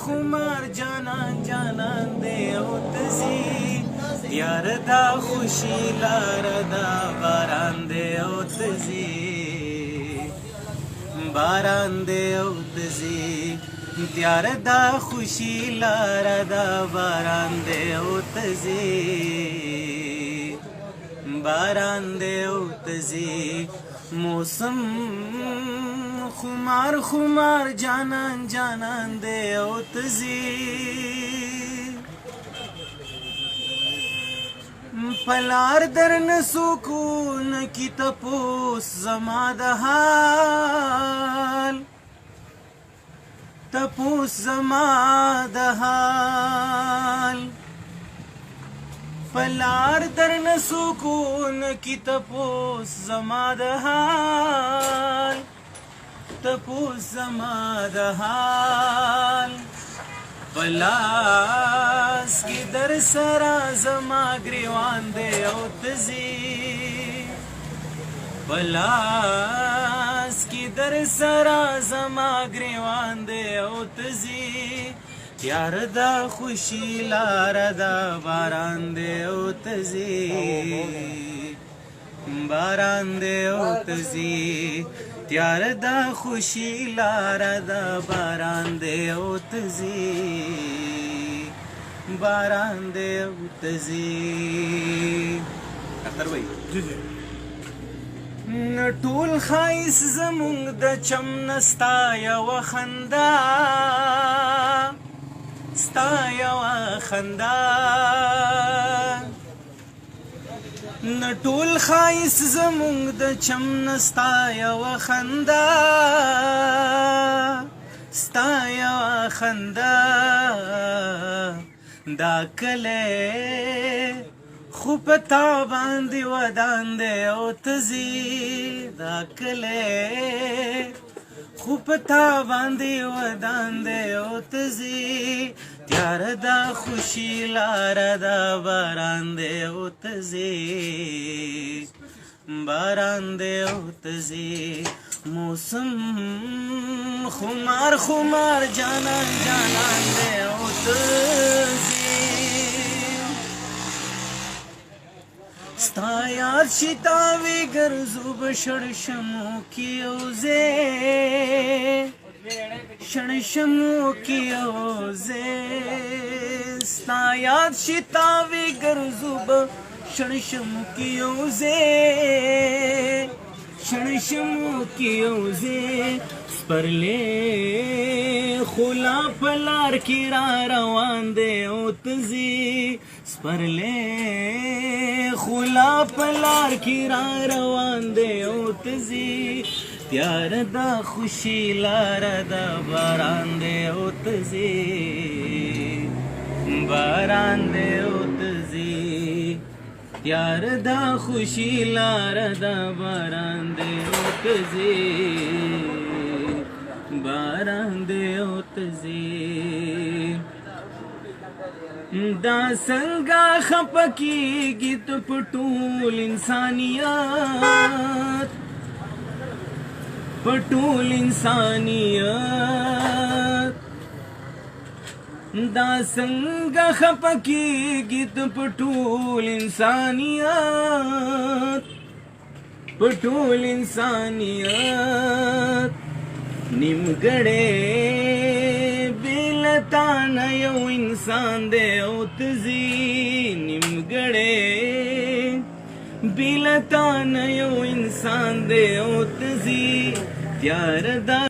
خمار جانان جانان دے او تزی یار دا خوشی لار دا باران دے او تزی باران دے او تزی یار دا خوشی لار دا باران دے او تزی باران دے او تزی موسم خمار خمار جانان جانان دے او تزی پلار درن سکون کی تپوس زما د حال تپوس زما د حال پلار درن سکون کی تپوس زما د حال تپوس زما د حال پلاس کی در سرا زما گریوان دے او تزی پلاس کی در سرا زما گریوان دے او تزی یار دا خوشی لار دا باران دے او تزی باران دے او تزی یار دا خوشی لار دا باران دے او تزی باران دے او تزی اختر بھائی ټول خایس زمونږ د چم نستا یو خندا ستا یو خندا ټول خایس زمونږ د چم نستا یو خندا ستا یو خندا دا کله خو پتا باندې ودان دی او تزي دا کله خو پتا باندې ودان دی او تزي تیار دا خوشی لار دا باران دی او تزي باران دی او تزي موسم خمار خمار جانان جانان دی او تزي ستا یاد شتاوی گرزو بشړشمو کیوزه شړشمو کیوزه ستا یاد شتاوی گرزو بشړشمو کیوزه شړشمو کیوزه سپرلې خلا پلار کی را روان دی او تزي سپرلې خلا پلار کی را روان دی او تزي تیار دا خوشی لار دا باران دی او تزي باران دی او تزي تیار دا خوشی لار دا باران دی او تزي باران دی او تزي دا څنګه خپکیږي ته په ټول انسانیت په ټول انسانیت دا څنګه خپکیږي ته په ټول انسانیت په ټول انسانیت نیمګړی بیلتان یو انسان دی او تزي نیمګړی بیلتان یو انسان دی او تزي تیار دا